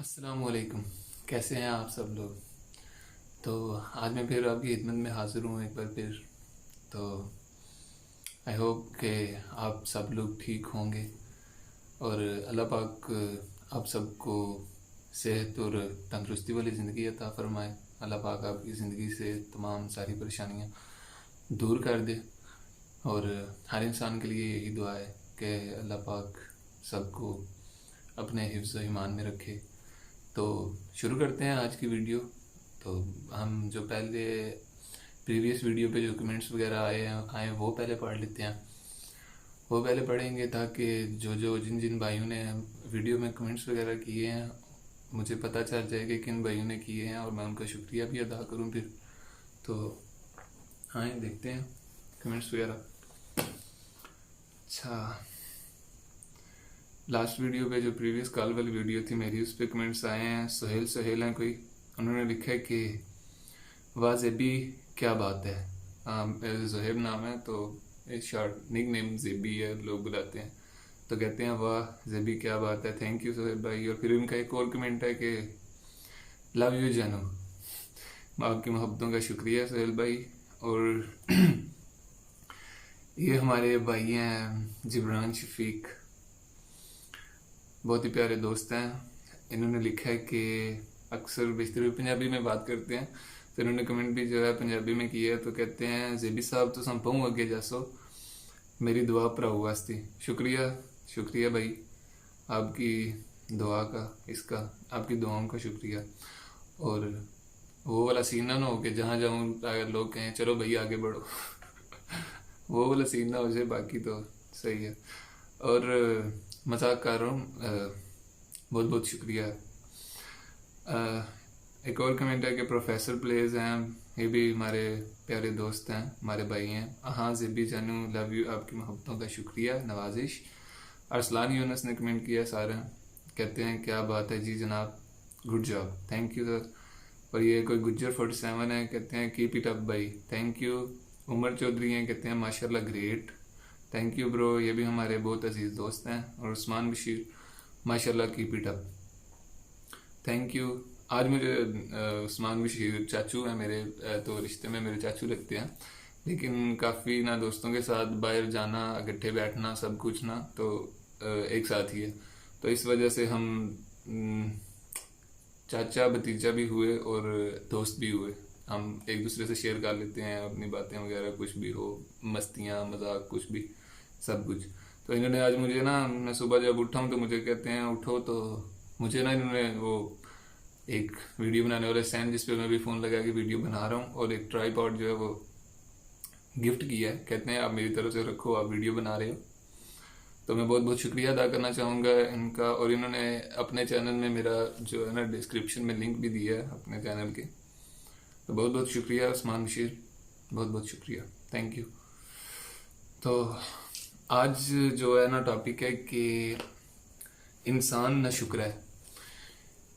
अस्सलामुअलैकुम। कैसे हैं आप सब लोग। तो आज मैं फिर आपकी खिदमत में हाज़िर हूँ एक बार फिर। तो आई होप कि आप सब लोग ठीक होंगे और अल्लाह पाक आप सबको सेहत और तंदुरुस्ती वाली ज़िंदगी अता फ़रमाए। अल्लाह पाक आपकी ज़िंदगी से तमाम सारी परेशानियाँ दूर कर दे। और हर इंसान के लिए यही दुआ है कि अल्लाह पाक सबको अपने हिफ्ज़ व ईमान में रखे। तो शुरू करते हैं आज की वीडियो। तो हम जो पहले प्रीवियस वीडियो पे जो कमेंट्स वगैरह आए वो पहले पढ़ लेते हैं। वो पहले पढ़ेंगे ताकि जिन जिन भाइयों ने वीडियो में कमेंट्स वगैरह किए हैं मुझे पता चल जाए कि किन भाइयों ने किए हैं और मैं उनका शुक्रिया भी अदा करूं फिर। तो आए देखते हैं कमेंट्स वगैरह। अच्छा, लास्ट वीडियो पे जो प्रीवियस कॉल वाली वीडियो थी मेरी, उस पर कमेंट्स आए हैं। सुहेल हैं कोई, उन्होंने लिखा है कि वाह ज़ेबी क्या बात है। मेरा ज़ुहेब नाम है तो शॉर्ट निक नेम ज़ेबी है, लोग बुलाते हैं। तो कहते हैं वाह ज़ेबी क्या बात है। थैंक यू सुहेब भाई। और फिर उनका एक और कमेंट है कि लव यू जानू, आपकी मोहब्बतों का शुक्रिया सुहेल भाई। और ये हमारे भाई हैं जिब्रान शफीक, बहुत ही प्यारे दोस्त हैं। इन्होंने लिखा है कि अक्सर बेशतर पंजाबी में बात करते हैं, तो इन्होंने कमेंट भी जो है पंजाबी में किया है। तो कहते हैं ज़ेबी साहब तो संपाऊँ अगे जासो, मेरी दुआ भराऊ वास्ते। शुक्रिया भाई, आपकी दुआ का, इसका आपकी दुआओं का शुक्रिया। और वो वाला सीन ना हो कि जहाँ जाऊँ अगर लोग कहें चलो भाई आगे बढ़ो वो वाला सीन ना हो जाए, बाकी तो सही है। और मजाक कर रहा हूँ, बहुत बहुत शुक्रिया। एक और कमेंट है कि प्रोफेसर प्लेज हैं, ये भी हमारे प्यारे दोस्त हैं, हमारे भाई हैं। हाँ ज़ेबी जानू लव यू, आपकी मोहब्बतों का शुक्रिया नवाजिश। अरसलान यूनस ने कमेंट किया सारे, कहते हैं क्या बात है जी जनाब, good job, thank you sir. और ये कोई गुज्जर 47 है, कहते हैं कीप इट अप भाई, थैंक यू। उमर चौधरी हैं, कहते हैं माशाल्लाह ग्रेट, थैंक यू ब्रो। ये भी हमारे बहुत अजीज़ दोस्त हैं। और उस्मान बशीर, माशाल्लाह keep it up, thank you. आज मुझे उस्मान बशीर चाचू हैं मेरे, तो रिश्ते में मेरे चाचू लगते हैं, लेकिन काफ़ी ना दोस्तों के साथ बाहर जाना, इकट्ठे बैठना, सब कुछ ना तो एक साथ ही है। तो इस वजह से हम चाचा भतीजा भी हुए और दोस्त भी हुए। हम एक दूसरे से शेयर कर लेते हैं अपनी बातें वगैरह, कुछ भी हो, मस्तियाँ मजाक कुछ भी, सब कुछ। तो इन्होंने आज मुझे ना, मैं सुबह जब उठा हूँ तो मुझे कहते हैं उठो, तो मुझे ना इन्होंने वो एक वीडियो बनाने वाला स्टैंड जिस पे मैं भी फ़ोन लगा के वीडियो बना रहा हूँ, और एक ट्राईपॉड जो है वो गिफ्ट किया है। कहते हैं आप मेरी तरफ से रखो, आप वीडियो बना रहे हो। तो मैं बहुत बहुत शुक्रिया अदा करना चाहूँगा इनका। और इन्होंने अपने चैनल में मेरा जो है ना डिस्क्रिप्शन में लिंक भी दिया है अपने चैनल के। तो बहुत बहुत शुक्रिया उस्मान बशीर, बहुत बहुत शुक्रिया, थैंक यू। तो आज जो है ना टॉपिक है कि इंसान ना शुक्र है।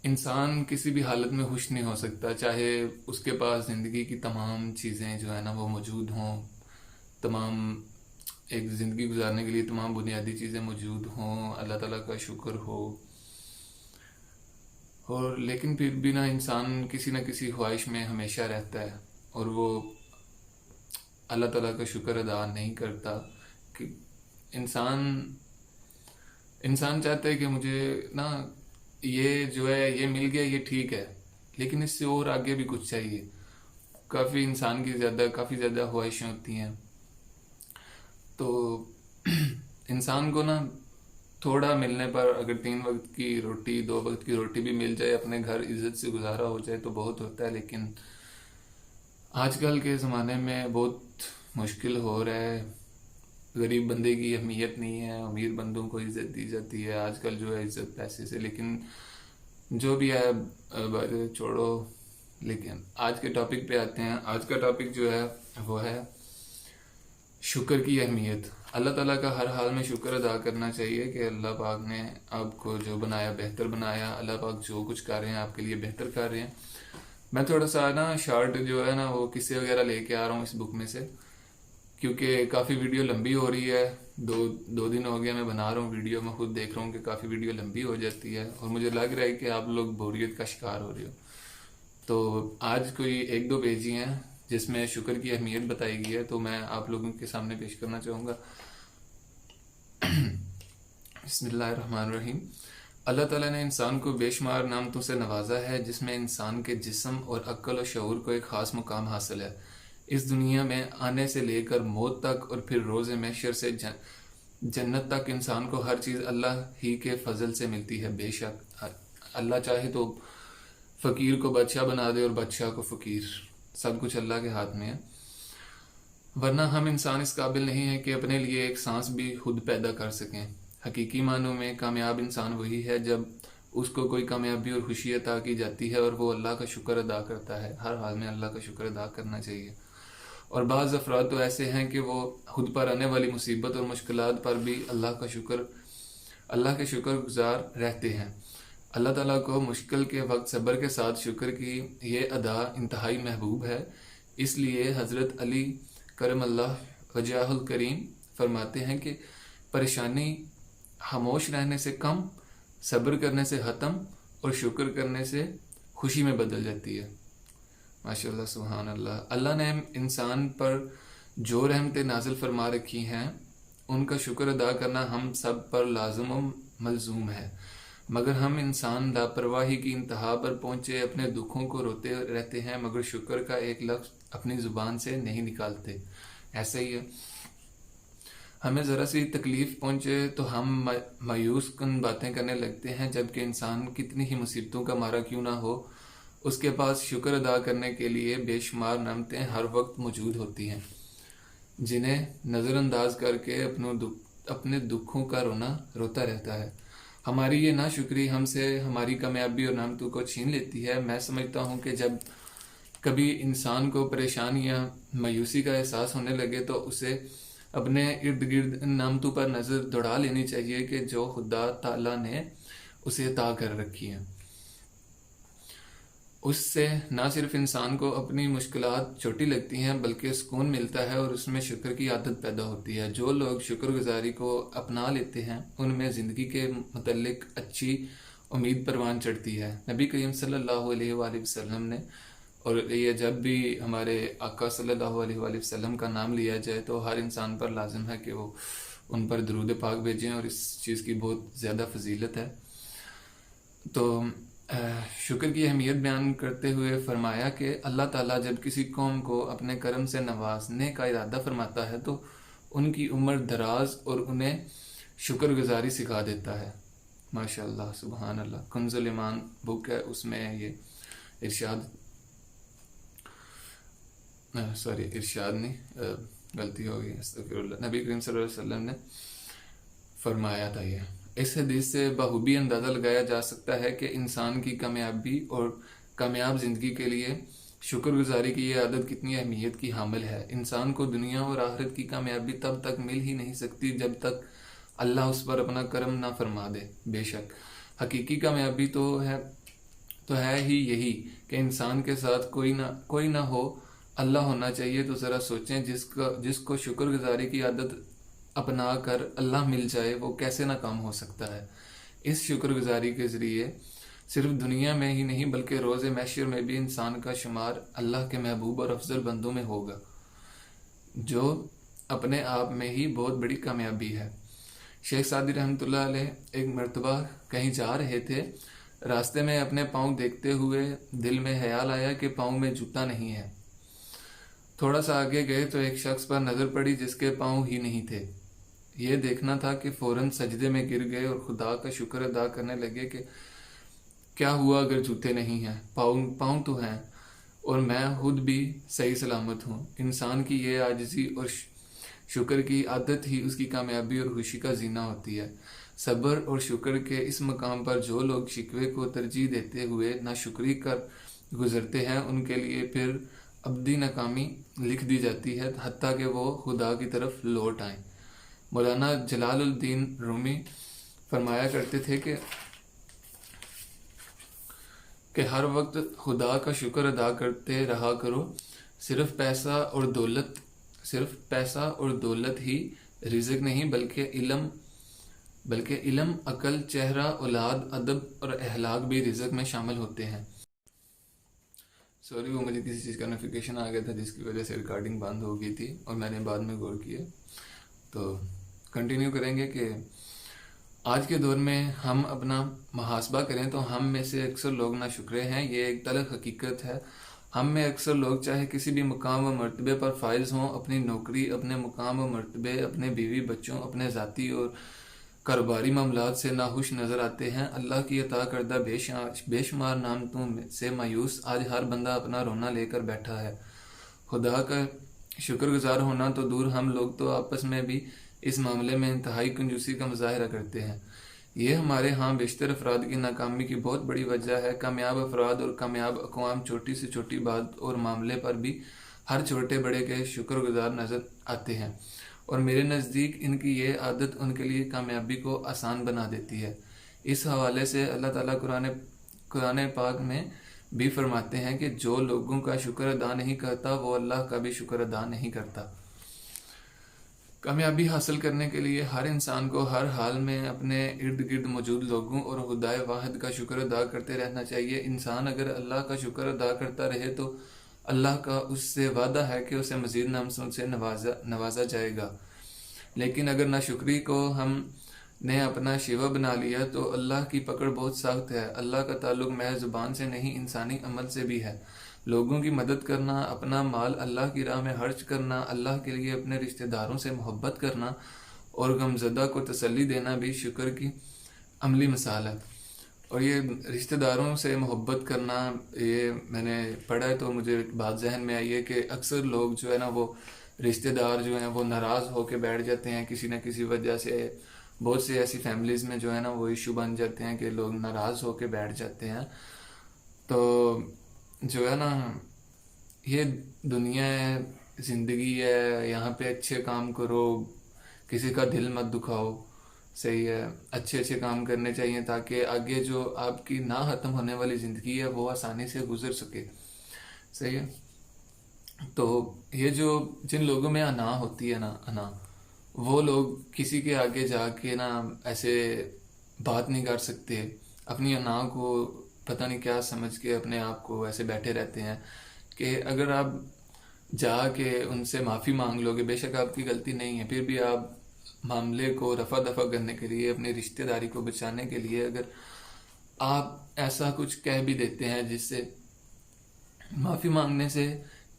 इंसान किसी भी हालत में खुश नहीं हो सकता, चाहे उसके पास ज़िंदगी की तमाम चीज़ें जो है ना वो मौजूद हों, तमाम एक ज़िंदगी गुजारने के लिए तमाम बुनियादी चीज़ें मौजूद हों, अल्लाह ताला का शुक्र हो। और लेकिन फिर भी ना इंसान किसी न किसी ख्वाहिश में हमेशा रहता है, और वो अल्लाह ताला का शुक्र अदा नहीं करता। कि इंसान इंसान चाहता है कि मुझे ना ये जो है ये मिल गया, ये ठीक है, लेकिन इससे और आगे भी कुछ चाहिए। काफ़ी इंसान की काफ़ी ज़्यादा ख्वाहिशें होती हैं। तो इंसान को ना थोड़ा मिलने पर, अगर 3 वक्त की रोटी, 2 वक्त की रोटी भी मिल जाए, अपने घर इज्जत से गुजारा हो जाए तो बहुत होता है। लेकिन आजकल के ज़माने में बहुत मुश्किल हो रहा है। गरीब बंदे की अहमियत नहीं है, अमीर बंदों को इज्जत दी जाती है आजकल, जो है इज्जत पैसे से। लेकिन जो भी है बात छोड़ो, लेकिन आज के टॉपिक पे आते हैं। आज का टॉपिक जो है वो है शुक्र की अहमियत। अल्लाह ताला का हर हाल में शुक्र अदा करना चाहिए कि अल्लाह पाक ने आपको जो बनाया बेहतर बनाया। अल्लाह पाक जो कुछ कर रहे हैं आपके लिए बेहतर कर रहे हैं। मैं थोड़ा सा ना शॉर्ट जो है ना वो किस्से वगैरह लेके आ रहा हूँ इस बुक में से, क्योंकि काफ़ी वीडियो लंबी हो रही है दो दिन हो गया मैं बना रहा हूँ वीडियो। मैं खुद देख रहा हूँ कि काफ़ी वीडियो लंबी हो जाती है और मुझे लग रहा है कि आप लोग बोरियत का शिकार हो रहे हो। तो आज कोई एक दो पेज ही हैं जिसमें शुक्र की अहमियत बताई गई है, तो मैं आप लोगों के सामने पेश करना चाहूँगा। बिस्मिल्लाहिर्रहमानिर्रहीम। अल्लाह ताला ने इंसान को बेशुमार नामतों से नवाजा है, जिसमें इंसान के जिस्म और अक्ल और शऊर को एक ख़ास मुकाम हासिल है। इस दुनिया में आने से लेकर मौत तक और फिर रोज़ महशर से जन्नत तक इंसान को हर चीज़ अल्लाह ही के फजल से मिलती है। बेशक अल्लाह चाहे तो फ़कीर को बादशाह बना दे और बादशाह को फ़कीर। सब कुछ अल्लाह के हाथ में है, वरना हम इंसान इस काबिल नहीं है कि अपने लिए एक सांस भी खुद पैदा कर सकें। हकीकी मानों में कामयाब इंसान वही है जब उसको कोई कामयाबी और खुशी अता की जाती है और वो अल्लाह का शुक्र अदा करता है। हर हाल में अल्लाह का शुक्र अदा करना चाहिए। और बाज़ अफराद तो ऐसे हैं कि वो खुद पर आने वाली मुसीबत और मुश्किलात पर भी अल्लाह के शुक्र गुजार रहते हैं। अल्लाह ताला को मुश्किल के वक्त सब्र के साथ शुक्र की ये अदा इंतहाई महबूब है। इसलिए हज़रत अली करम अल्लाह वजहुल करीम फरमाते हैं कि परेशानी खामोश रहने से कम, सब्र करने से ख़त्म और शुक्र करने से खुशी में बदल जाती है। माशाअल्लाह, सुभान अल्लाह। अल्लाह ने इंसान पर जो रहमतें नाजिल फरमा रखी हैं उनका शुक्र अदा करना हम सब पर लाज़िम व मलजूम है, मगर हम इंसान लापरवाही की इंतहा पर पहुँचे अपने दुखों को रोते रहते हैं, मगर शुक्र का एक लफ्ज़ अपनी ज़ुबान से नहीं निकालते। ऐसे ही है, हमें ज़रा सी तकलीफ़ पहुँचे तो हम मायूस कन बातें करने लगते हैं, जबकि इंसान कितनी ही मुसीबतों का मारा क्यों ना हो, उसके पास शुक्र अदा करने के लिए बेशुमार नेमतें हर वक्त मौजूद होती हैं, जिन्हें नज़रअंदाज करके अपने दुखों का रोता रहता है। हमारी ये नाशुक्री हमसे हमारी कामयाबी और नेमतों को छीन लेती है। मैं समझता हूँ कि जब कभी इंसान को परेशानी या मायूसी का एहसास होने लगे तो उसे अपने इर्द गिर्द नेमतों पर नज़र दौड़ा लेनी चाहिए कि जो खुदा ताला ने उसे अता कर रखी है। उससे ना सिर्फ इंसान को अपनी मुश्किलात छोटी लगती हैं बल्कि सुकून मिलता है और उसमें शुक्र की आदत पैदा होती है। जो लोग शुक्रगुजारी को अपना लेते हैं उनमें ज़िंदगी के मुतल्लिक अच्छी उम्मीद परवान चढ़ती है। नबी करीम सल्लल्लाहु अलैहि वसल्लम ने, और ये जब भी हमारे आका सल्लल्लाहु अलैहि वसल्लम का नाम लिया जाए तो हर इंसान पर लाजिम है कि वो उन पर दरूद पाक भेजें, और इस चीज़ की बहुत ज़्यादा फजीलत है। तो शुक्र की अहमियत बयान करते हुए फरमाया कि अल्लाह ताला जब किसी कौम को अपने करम से नवाजने का इरादा फरमाता है तो उनकी उम्र दराज और उन्हें शुक्रगुजारी सिखा देता है। माशाअल्लाह, सुभान अल्लाह। कुंजुल ईमान बुक है, उसमें ये इरशाद नहीं, गलती हो गई, अस्तगफिरुल्लाह। नबी करीम सल्लल्लाहु अलैहि वसल्लम ने फरमाया था ये। इस हदीस से बखूबी अंदाज़ा लगाया जा सकता है कि इंसान की कामयाबी और कामयाब ज़िंदगी के लिए शुक्रगुजारी की ये आदत कितनी अहमियत की हामिल है। इंसान को दुनिया और आखिरत की कामयाबी तब तक मिल ही नहीं सकती जब तक अल्लाह उस पर अपना करम ना फरमा दे। बेशक हकीकी कामयाबी तो है ही यही कि इंसान के साथ कोई ना हो, अल्लाह होना चाहिए। तो ज़रा सोचें, जिसको शुक्रगुजारी की आदत अपना कर अल्लाह मिल जाए वो कैसे नाकाम हो सकता है। इस शुक्रगुजारी के ज़रिए सिर्फ दुनिया में ही नहीं बल्कि रोज़े महशर में भी इंसान का शुमार अल्लाह के महबूब और अफजल बंदों में होगा, जो अपने आप में ही बहुत बड़ी कामयाबी है। शेख सादी रहमतुल्लाह अलैह एक मरतबा कहीं जा रहे थे। रास्ते में अपने पाँव देखते हुए दिल में ख्याल आया कि पाँव में जूता नहीं है। थोड़ा सा आगे गए तो एक शख्स पर नज़र पड़ी जिसके पाँव ही नहीं थे। ये देखना था कि फ़ौरन सजदे में गिर गए और खुदा का शुक्र अदा करने लगे कि क्या हुआ अगर जूते नहीं हैं, पाँव तो हैं और मैं खुद भी सही सलामत हूँ। इंसान की ये आजिज़ी और शुक्र की आदत ही उसकी कामयाबी और खुशी का जीना होती है। सब्र और शुक्र के इस मकाम पर जो लोग शिकवे को तरजीह देते हुए नाशुक्री कर गुजरते हैं उनके लिए फिर अब्दी नाकामी लिख दी जाती है, हत्ता कि वो खुदा की तरफ लौट आएँ। मौलाना जलालुद्दीन रूमी फरमाया करते थे कि हर वक्त खुदा का शुक्र अदा करते रहा करो। सिर्फ पैसा और दौलत ही रिज़्क नहीं बल्कि इल्म, अकल, चेहरा, औलाद, अदब और अहलाक भी रिज़्क में शामिल होते हैं। सॉरी, वो मुझे किसी चीज़ का नोटिफिकेशन आ गया था जिसकी वजह से रिकॉर्डिंग बंद हो गई थी और मैंने बाद में गौर किया। तो कंटिन्यू करेंगे कि आज के दौर में हम अपना मुहासबा करें तो हम में से अक्सर लोग नाशुक्रे हैं। ये एक तल्ख हकीकत है। हम में अक्सर लोग चाहे किसी भी मुकाम व मर्तबे पर फाइज हों, अपनी नौकरी, अपने मुकाम व मर्तबे, अपने बीवी बच्चों, अपने ज़ाती और कारोबारी मामलात से नाखुश नज़र आते हैं। अल्लाह की अता करदा बेशुमार नामतों से मायूस आज हर बंदा अपना रोना लेकर बैठा है। खुदा का शुक्रगुजार होना तो दूर, हम लोग तो आपस में भी इस मामले में इंतहाई कंजूसी का मुजाहरा करते हैं। ये हमारे यहाँ बेशतर अफराद की नाकामी की बहुत बड़ी वजह है। कामयाब अफराद और कामयाब अक़वाम छोटी से छोटी बात और मामले पर भी हर छोटे बड़े के शुक्रगुजार नज़र आते हैं, और मेरे नज़दीक इनकी ये आदत उनके लिए कामयाबी को आसान बना देती है। इस हवाले से अल्लाह ताला कुरान पाक में भी फरमाते हैं कि जो लोगों का शुक्र अदा नहीं करता वो अल्लाह का भी शुक्र अदा नहीं करता। कामयाबी हासिल करने के लिए हर इंसान को हर हाल में अपने इर्द गिर्द मौजूद लोगों और खुदाए वाहिद का शुक्र अदा करते रहना चाहिए। इंसान अगर अल्लाह का शुक्र अदा करता रहे तो अल्लाह का उससे वादा है कि उसे मज़ीद नेमतों से नवाजा जाएगा। लेकिन अगर नाशुक्री को हमने अपना शिवा बना लिया तो अल्लाह की पकड़ बहुत सख्त है। अल्लाह का ताल्लुक महज ज़ुबान से नहीं, इंसानी अमल से भी है। लोगों की मदद करना, अपना माल अल्लाह की राह में खर्च करना, अल्लाह के लिए अपने रिश्तेदारों से मोहब्बत करना और गमज़दा को तसल्ली देना भी शुक्र की अमली मिसाल है। और ये रिश्तेदारों से मोहब्बत करना, ये मैंने पढ़ा है तो मुझे बात जहन में आई है कि अक्सर लोग जो है ना, वो रिश्तेदार जो हैं वो नाराज़ होकर बैठ जाते हैं किसी न किसी वजह से। बहुत सी ऐसी फैमिलीज़ में जो है ना वो इशू बन जाते हैं कि लोग नाराज़ होकर बैठ जाते हैं। तो जो है ना, ये दुनिया है, ज़िंदगी है, यहाँ पे अच्छे काम करो, किसी का दिल मत दुखाओ। सही है, अच्छे अच्छे काम करने चाहिए ताकि आगे जो आपकी ना ख़त्म होने वाली ज़िंदगी है वो आसानी से गुजर सके। सही है। तो ये जो जिन लोगों में अना होती है ना, अना, वो लोग किसी के आगे जाके ना ऐसे बात नहीं कर सकते। अपनी अना को पता नहीं क्या समझ के अपने आप को ऐसे बैठे रहते हैं कि अगर आप जाके उनसे माफ़ी मांग लोगे, बेशक आपकी गलती नहीं है, फिर भी आप मामले को रफा दफा करने के लिए, अपनी रिश्तेदारी को बचाने के लिए अगर आप ऐसा कुछ कह भी देते हैं जिससे माफ़ी मांगने से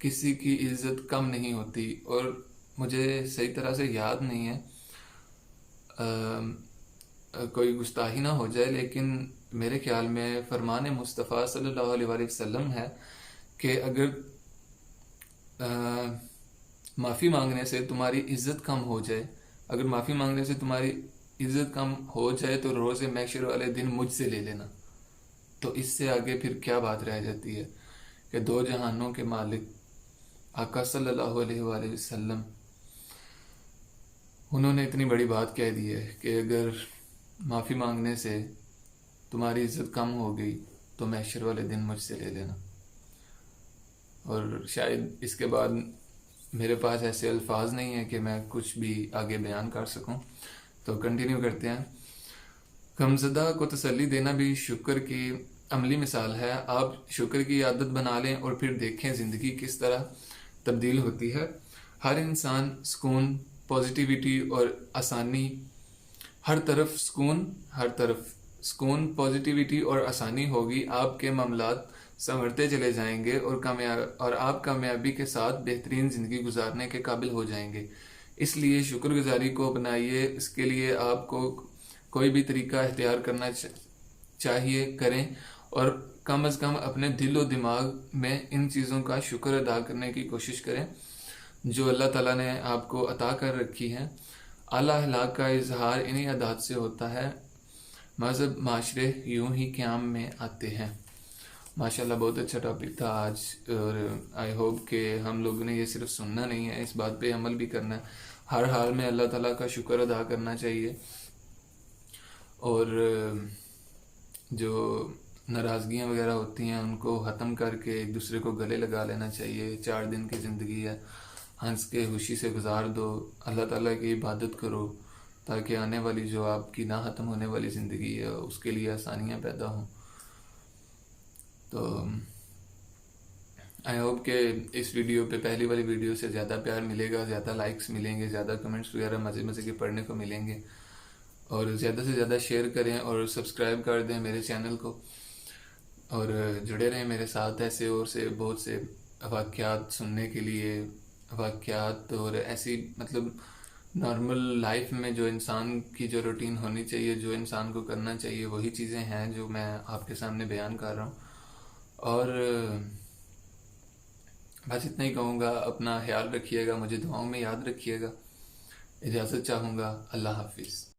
किसी की इज्जत कम नहीं होती। और मुझे सही तरह से याद नहीं है, कोई गुस्ताही ना हो जाए, लेकिन मेरे ख्याल में फरमान मुस्तफ़ा सल्लल्लाहु अलैहि वसल्लम है कि अगर माफ़ी मांगने से तुम्हारी इज्जत कम हो जाए, अगर माफ़ी मांगने से तुम्हारी इज्जत कम हो जाए तो रोज़े महशर वाले दिन मुझसे ले लेना। तो इससे आगे फिर क्या बात रह जाती है कि दो जहानों के मालिक आका सल्लल्लाहु अलैहि वसल्लम, उन्होंने इतनी बड़ी बात कह दी है कि अगर माफ़ी मांगने से तुम्हारी इज्जत कम हो गई तो महशर वाले दिन मुझसे ले लेना। और शायद इसके बाद मेरे पास ऐसे अल्फाज नहीं है कि मैं कुछ भी आगे बयान कर सकूं। तो कंटिन्यू करते हैं। गमज़दा को तसल्ली देना भी शुक्र की अमली मिसाल है। आप शुक्र की आदत बना लें और फिर देखें ज़िंदगी किस तरह तब्दील होती है। हर इंसान सुकून, पॉजिटिविटी और आसानी, हर तरफ सुकून, पॉजिटिविटी और आसानी होगी। आपके मामलात संवरते चले जाएंगे और आप कामयाबी के साथ बेहतरीन ज़िंदगी गुजारने के काबिल हो जाएंगे। इसलिए शुक्रगुजारी को अपनाइए। इसके लिए आपको कोई भी तरीका इख्तियार करना चाहिए, करें, और कम अज़ कम अपने दिल और दिमाग में इन चीज़ों का शुक्र अदा करने की कोशिश करें जो अल्लाह ताला ने आपको अता कर रखी हैं। आला अखलाक का इजहार इन्हीं आदात से होता है। मज़हब माशरे यूं ही क़याम में आते हैं। माशाल्लाह बहुत अच्छा टॉपिक था आज, और आई होप कि हम लोगों ने ये सिर्फ सुनना नहीं है, इस बात पे अमल भी करना है। हर हाल में अल्लाह ताला का शुक्र अदा करना चाहिए, और जो नाराज़गियाँ वगैरह होती हैं उनको ख़त्म करके एक दूसरे को गले लगा लेना चाहिए। 4 दिन की ज़िंदगी है, हंस के खुशी से गुजार दो, अल्लाह ताला की इबादत करो, ताकि आने वाली जो आपकी ना ख़त्म होने वाली ज़िंदगी है उसके लिए आसानियाँ पैदा हों। तो आई होप कि इस वीडियो पे, पहली वाली वीडियो से ज़्यादा प्यार मिलेगा, ज़्यादा लाइक्स मिलेंगे, ज़्यादा कमेंट्स वगैरह मज़े मज़े के पढ़ने को मिलेंगे। और ज़्यादा से ज़्यादा शेयर करें और सब्सक्राइब कर दें मेरे चैनल को, और जुड़े रहें मेरे साथ ऐसे और से बहुत से वाक़यात सुनने के लिए। वाक़यात और ऐसी मतलब नॉर्मल लाइफ में जो इंसान की जो रूटीन होनी चाहिए, जो इंसान को करना चाहिए, वही चीज़ें हैं जो मैं आपके सामने बयान कर रहा हूँ। और बस इतना ही कहूँगा, अपना ख्याल रखिएगा, मुझे दुआओं में याद रखिएगा। इजाज़त चाहूँगा। अल्लाह हाफिज़।